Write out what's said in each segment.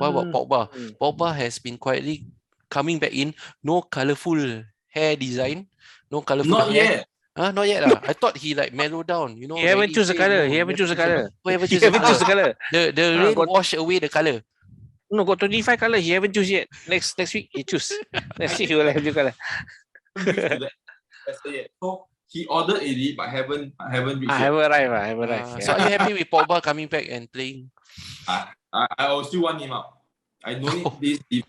What about Pogba? Pogba has been quietly coming back in. No colourful hair design. No colourful Not hair. yet. Not yet lah. I thought he like mellowed down. You know, He haven't Randy choose the said, colour. no, He haven't choose the colour. Who haven't He choose the haven't choose the colour? colour. The rain got- wash away the colour. No, got 25 colour. He haven't choose yet. Next week he choose. Next week he will have new colour. Reached to that yet. So he ordered it, but haven't reached I yet. haven't arrived. So are you happy with Pogba coming back and playing? I will still want him out. I don't need this.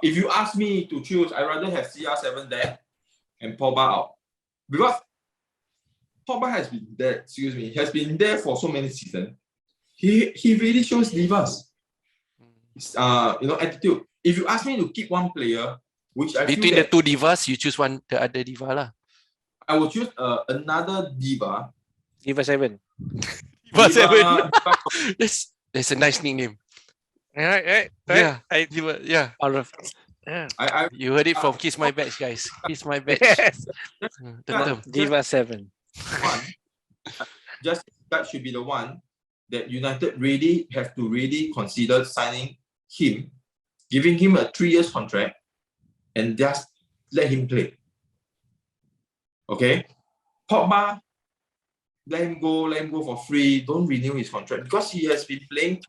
If you ask me to choose, I'd rather have CR7 there and Pogba out. Because Pogba has been there for so many seasons. He really shows divas. Attitude. If you ask me to keep one player, which I between feel the two divas, you choose the other diva lah. I will choose another diva. Diva 7. Diva 7. That's a nice nickname. Right. Yeah. All of You heard it from Kiss My Badge, guys. Kiss My Badge. Yes. The term. Diva 7. Just that should be the one that United really have to consider signing him, giving him a 3 years contract, and just let him play. Okay, Pogba, let him go for free. Don't renew his contract because he has been playing.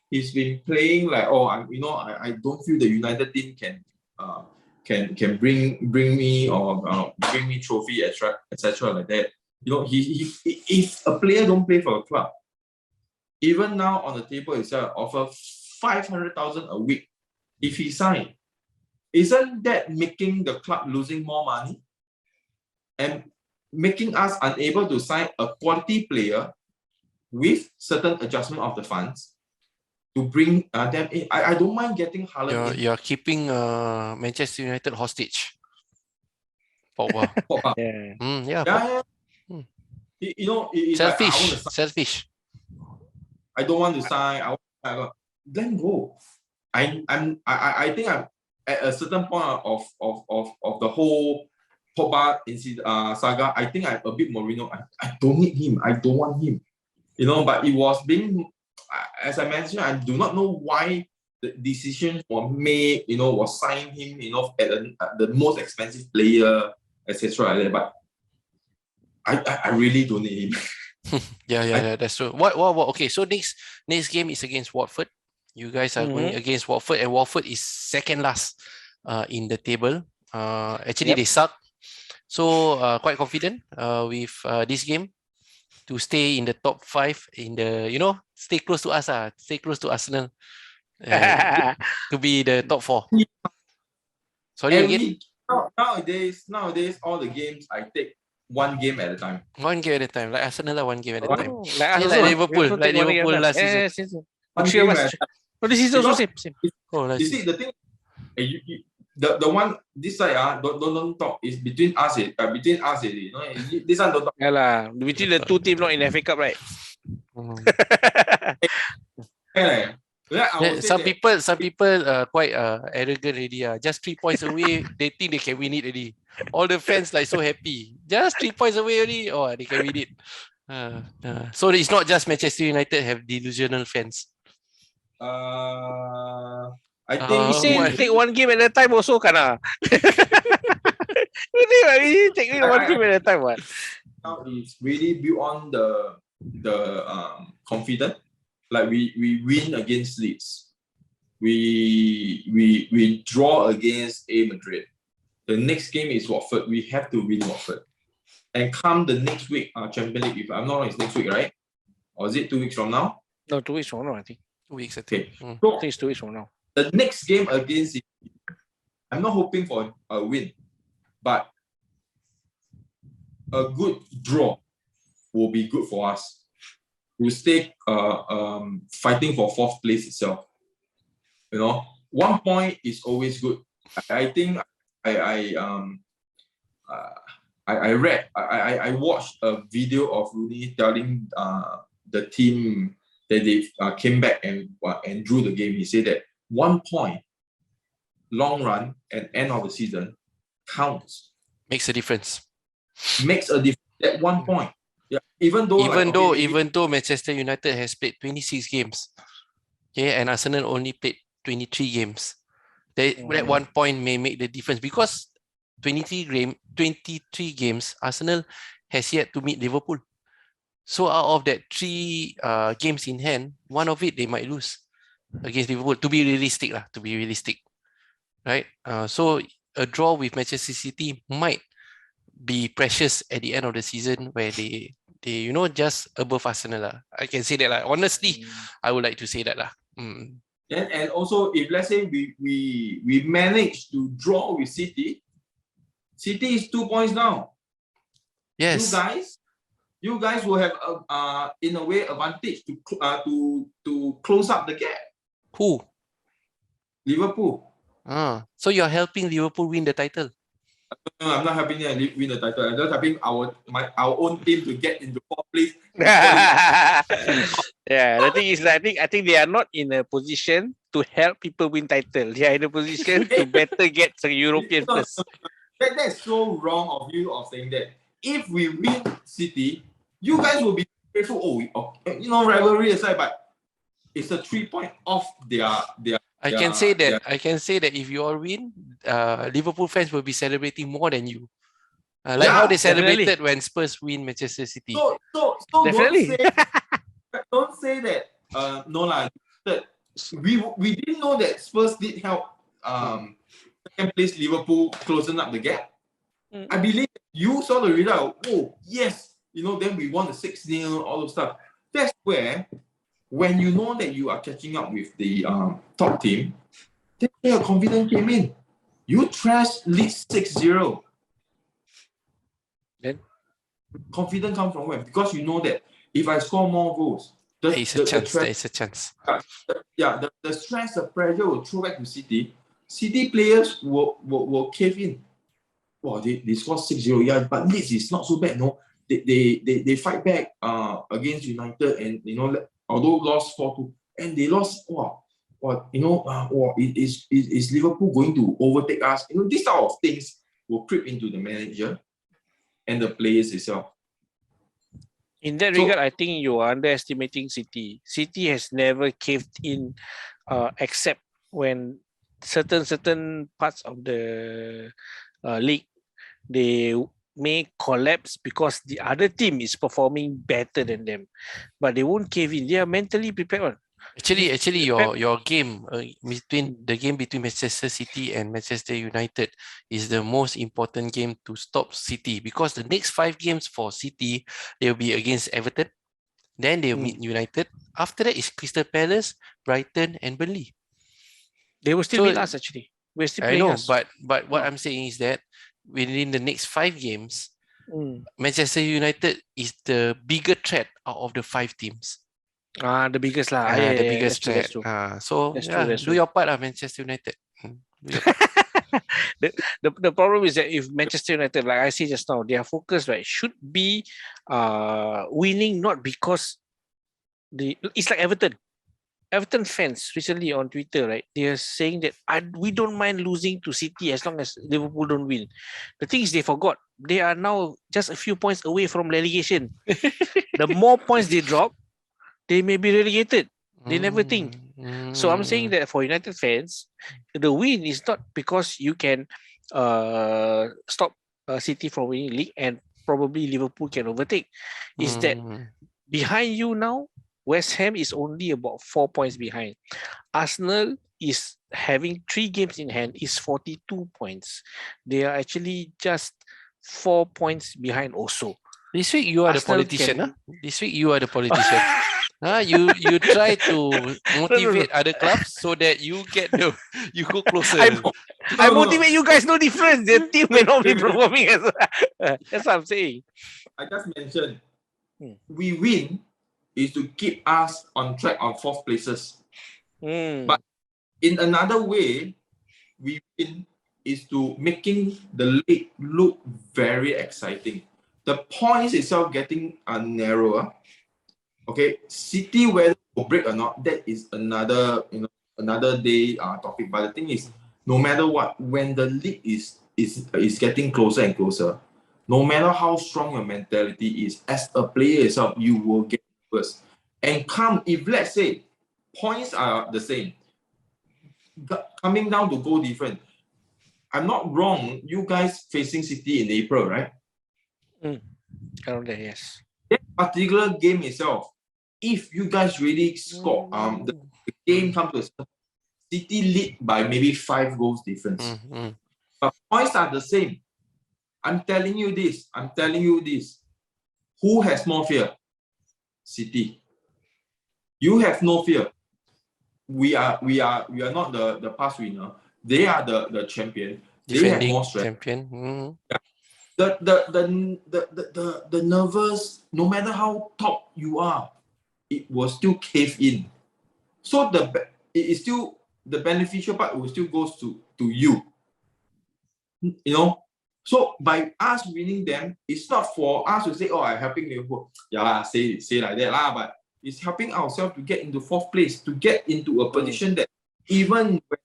He's been playing like, I don't feel the United team can bring me or bring me trophy, etc. like that. He if a player don't play for a club, even now on the table itself offer 500,000 a week if he sign. Isn't that making the club losing more money and making us unable to sign a quality player with certain adjustment of the funds to bring them in? I don't mind getting Haaland. You're keeping Manchester United hostage. Pogba. Yeah. It's Selfish. like, Selfish. I don't want to sign. Let him go. I think I'm at a certain point of the whole Pogba saga. I think I'm a bit Mourinho. I don't need him. I don't want him. But it was being, as I mentioned, I do not know why the decision was made. Was signing him. At the most expensive player, etc. Like that. But I really don't need him. Yeah, that's true. What? Okay, so next game is against Watford. You guys are going against Watford, and Watford is second last in the table. Actually, they suck. So quite confident with this game to stay in the top 5 in the, stay close to us, stay close to Arsenal, to be the top 4. Sorry again. Nowadays, all the games I take one game at a time. One game at a time, like Arsenal, one game at a time. Like Liverpool last season. This season also same. You see the thing, the one this side don't talk is between us. Between us, this one don't talk. Yeah lah, between the two teams not in FA Cup, right? Some people quite arrogant already. Just 3 points away, they think they can win it already. All the fans like so happy. Just 3 points away already. Oh, they can win it. So it's not just Manchester United have delusional fans. I think he said take one game at a time also kana. We take one game at a time. What? Now it's really built on the confidence. Like we win against Leeds. We draw against Madrid. The next game is Watford. We have to win Watford. And come the next week, Champions League, if I'm not wrong, it's next week, right? Or is it 2 weeks from now? No, 2 weeks from now, I think. 2 weeks, I think. Okay. So, I think it's 2 weeks from now. The next game against it, I'm not hoping for a win, but a good draw will be good for us. We'll stay fighting for 4th place itself. 1 point is always good. I think I watched a video of Rooney telling the team that they came back and drew the game. He said that 1 point, long run and end of the season counts. Makes a difference. Makes a difference at 1 point. Yeah. Even though Manchester United has played 26 games. Okay, and Arsenal only played 23 games. That 1 point may make the difference because 23 games, Arsenal has yet to meet Liverpool. So out of that 3 games in hand, one of it they might lose against Liverpool. To be realistic, right? So a draw with Manchester City might be precious at the end of the season where they just above Arsenal. I can say that. Honestly, I would like to say that. And also, if let's say we manage to draw with City, City is 2 points now. Yes. You guys will have in a way advantage to close up the gap. Who? Liverpool. So you're helping Liverpool win the title? No, I'm not helping them win the title. I'm just helping our own team to get into 4th place. Yeah, the thing is, I think they are not in a position to help people win title. They are in a position to better get the European first. That's so wrong of you of saying that. If we win City, you guys will be grateful. Rivalry aside, but it's a 3 point off their. I can say that if you all win, Liverpool fans will be celebrating more than you. How they celebrated when Spurs win Manchester City. So definitely. Don't say that. That we didn't know that Spurs did help second place Liverpool closing up the gap. I believe you saw the result. Oh yes, then we won the 6-0, all of stuff. That's where, when you know that you are catching up with the top team, that's where your confidence came in. You trashed Leeds 6-0. Then confidence comes from where? Because you know that if I score more goals, there is a chance. The stress, the pressure will throw back to City. City players will cave in. Wow, they score 6-0. Yeah, but Leeds is not so bad. No, they fight back against United, and although lost 4-2, and they lost. Is Liverpool going to overtake us? These type of things will creep into the manager and the players itself. In that regard, I think you are underestimating City. City has never caved in, except when certain parts of the league they may collapse because the other team is performing better than them, but they won't cave in. They are mentally prepared. Actually, your game between Manchester City and Manchester United is the most important game to stop City, because the next 5 games for City, they'll be against Everton, then they'll meet United. After that is Crystal Palace, Brighton, and Burnley. They will still beat us. Actually, we're still playing. I know, but what I'm saying is that within the next 5 games, Manchester United is the bigger threat out of the 5 teams. The biggest lah. The biggest threat. So do your part, Manchester United. The problem is that if Manchester United, like I said just now, their focus should be winning, not because it's like Everton. Everton fans recently on Twitter, they are saying that we don't mind losing to City as long as Liverpool don't win. The thing is, they forgot they are now just a few points away from relegation. The more points they drop, they may be relegated. They never think. So I'm saying that for United fans, the win is not because you can stop City from winning league and probably Liverpool can overtake. Is that behind you now, West Ham is only about 4 points behind. Arsenal is having 3 games in hand, is 42 points. They are actually just 4 points behind also. This week you are the politician. This week you are the politician. You try to motivate other clubs so that you go closer. I motivate you guys, no difference. The team may not be performing as well. That's what I'm saying. I just mentioned we win is to keep us on track on 4th places. But in another way, we win is to making the league look very exciting. The points itself getting narrower. Okay, City, whether will break or not, that is another day topic. But the thing is, no matter what, when the league is getting closer and closer, no matter how strong your mentality is, as a player itself, you will get worse. And if let's say Points are the same. Coming down to goal different. I'm not wrong. You guys facing City in April, right? Around there, yes. That particular game itself, if you guys really score, the game comes to City lead by maybe 5 goals difference. But points are the same. I'm telling you this. Who has more fear? City. You have no fear. We are not the past winner. They are the champion. They have more strength. Champion. The nervous, no matter how top you are, it will still cave in. So it is still the beneficial part will still goes to you. You know, so by us winning them, it's not for us to say, oh, I'm helping Liverpool. Yeah, say like that lah, but it's helping ourselves to get into 4th place, to get into a position that even when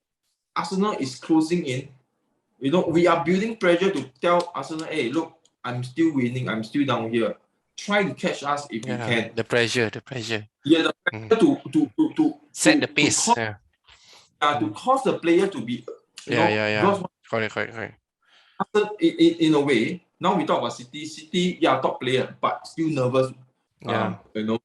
Arsenal is closing in, you know, we are building pressure to tell Arsenal, hey, look, I'm still winning, I'm still down here. Try to catch us if you can. The pressure. Yeah, the pressure to set the pace. To cause the player to be, Correct. In a way, now we talk about City, top player, but still nervous. You know,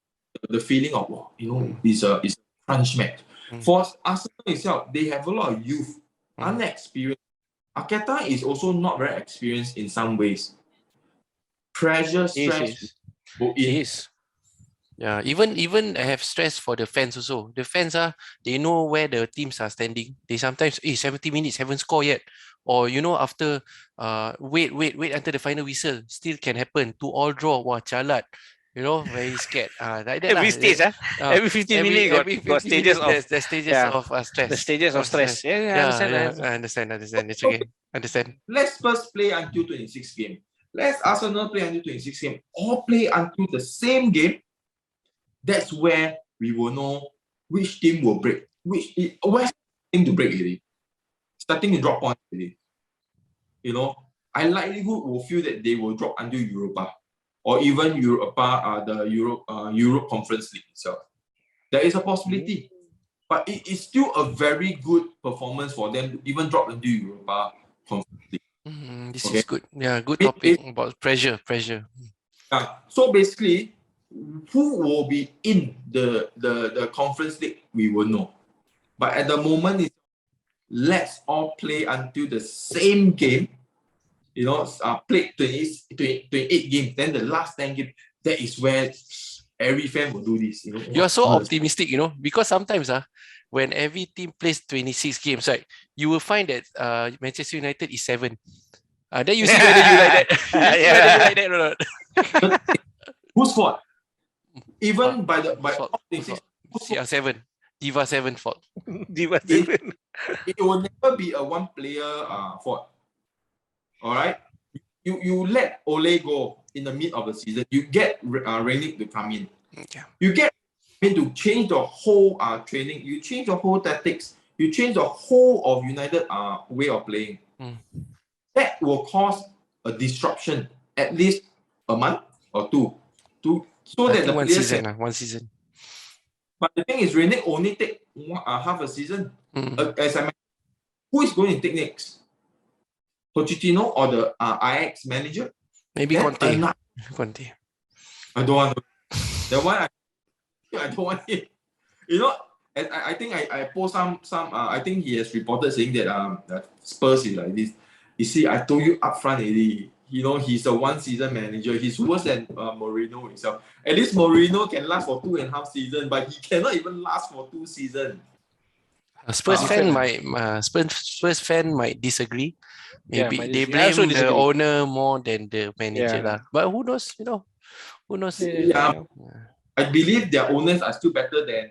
the feeling of, it's a crunch match. For Arsenal itself, they have a lot of youth, unexperienced. Arteta is also not very experienced in some ways. Pressure, stress. Yes. Yeah, even I have stress for the fans also. The fans they know where the teams are standing. They sometimes 70 minutes haven't scored yet. Or after wait until the final whistle, still can happen. To all draw, chalat. Very scared. Like that every stage, every 15 minutes got stages of the stages of stress. The stages of stress. I understand. It's okay. Understand. Let's first play until 26 game. Let's Arsenal play until 26 game. All play until the same game. That's where we will know which team will break. Where's starting to break already? Starting to drop points already. I likelihood will feel that they will drop until Europa. Or even the Europe Conference League itself. There is a possibility. But it is still a very good performance for them to even drop into Europa Conference League. This is good. Yeah, good topic about pressure. So basically, who will be in the Conference League, we will know. But at the moment, let's all play until the same game. Played 28 games, then the last 10 games, that is where every fan will do this. You are so optimistic, because sometimes when every team plays 26 games, right, you will find that Manchester United is 7. Then you see whether you like that. Whether you like that or not. Whose fault? Even by 7. Diva 7 fault. Diva 7. It will never be a one player fault. All right, you let Ole go in the mid of the season. You get Rangnick to come in. You get him to change the whole training. You change the whole tactics. You change the whole of United way of playing. That will cause a disruption at least a month or two, so that the players one season. But the thing is, Rangnick only take half a season. As I mentioned, who is going to take next? Pochettino or the Ajax manager? Maybe Conte. I don't want to. That one I don't want it. I think I post some I think he has reported saying that Spurs is like this. You see, I told you upfront already. He's a one-season manager. He's worse than Mourinho himself. At least Mourinho can last for 2.5 seasons, but he cannot even last for 2 seasons. Spurs fan might disagree. Maybe they blame the owner more than the manager. But who knows? Who knows? I believe their owners are still better than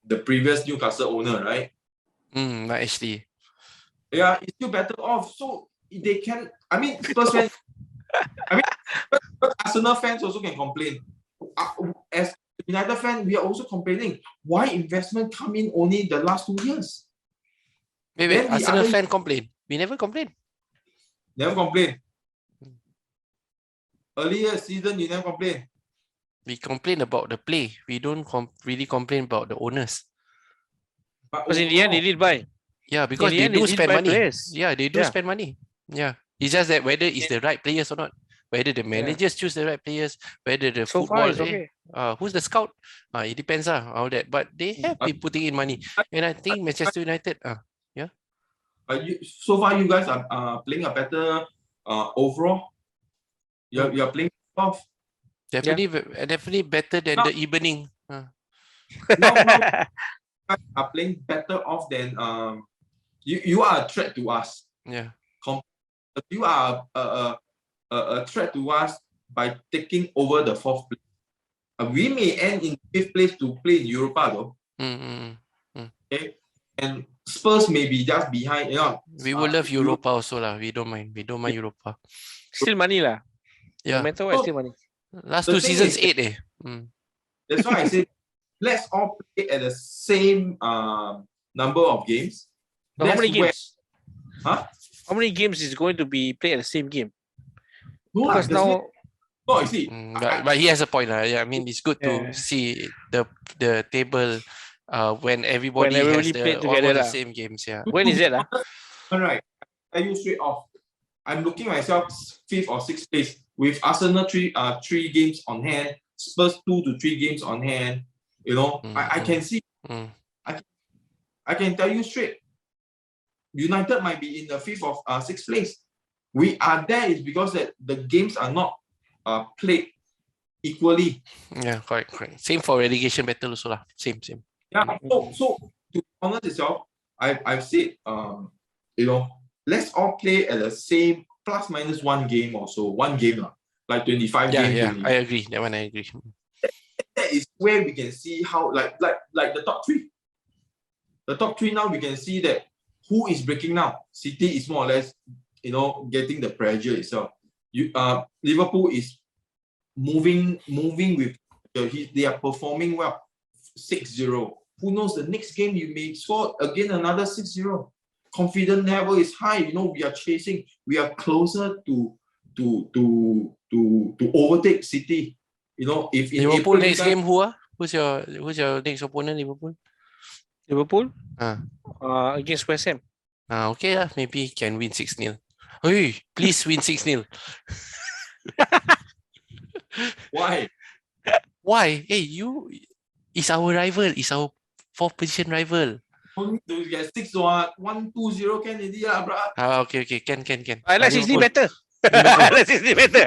the previous Newcastle owner, right? Actually. Yeah, it's still better off. So they can. I mean, Spurs fans. But Arsenal fans also can complain. As United fan, we are also complaining. Why investment come in only the last 2 years? Wait. Arsenal fan complain. We never complain. Never complain. Earlier season, you never complain. We complain about the play. We don't really complain about the owners. But Because in the end, they did buy. Yeah, because the they end, do they did spend buy money. players. Yeah, they do Yeah. spend money. Yeah. It's just that whether it's the right players or not, whether the managers choose the right players, whether the So far, football, it's okay. who's the scout? It depends, all that. But they have been putting in money, and I think Manchester United, so far you guys are playing a better overall. You're playing off. definitely better than Now- the evening. Now you guys are playing better off than you are a threat to us. Yeah. You are a threat to us by taking over the 4th place. We may end in 5th place to play in Europa though. Okay, and Spurs may be just behind. We will love Europa also lah. We don't mind. We don't mind Europa. Still money lah. Yeah. No matter what, So- still money. Last The 2 thing seasons, is- 8 That's why I say let's all play at the same number of games. So how That's many where- games? Huh? How many games is going to be played at the same game? No, lah, Because there's now, no, you see, But he has a point lah. Yeah, I mean it's good to Yeah. see the table when everybody everybody has play the together almost the lah. same games. Yeah. when is it? all right. I tell you straight off. I'm looking myself 5th or 6th place with Arsenal 3 games on hand, Spurs 2 to 3 games on hand. I can see. I can tell you straight. United might be in the 5th or 6th place. We are there is because that the games are not played equally. Yeah, correct. Same for relegation battle also lah. Same. Yeah. So to be honest itself, I've said let's all play at the same plus minus 1 game or so, 1 game lah, like 25 games. Yeah, I agree. That one I agree. That is where we can see how like the top 3. The top 3 now we can see that who is breaking now. City is more or less getting the pressure itself. Liverpool is moving with they are performing well. 6-0. Who knows, the next game you may score again another 6-0. Confidence level is high. We are chasing. We are closer to overtake City. If in Liverpool April, next game who? Who's your next opponent? Liverpool. Liverpool Ah. against West Ham. Okay lah. Maybe can win 6-0. Hey, please win 6-0. Why? Why? Hey, it's our rival. It's our 4th position rival. Only to get 6-1, 1-2-0 can already lah, bruh. Okay. Can. I like 60 Liverpool. better. I like 60 better.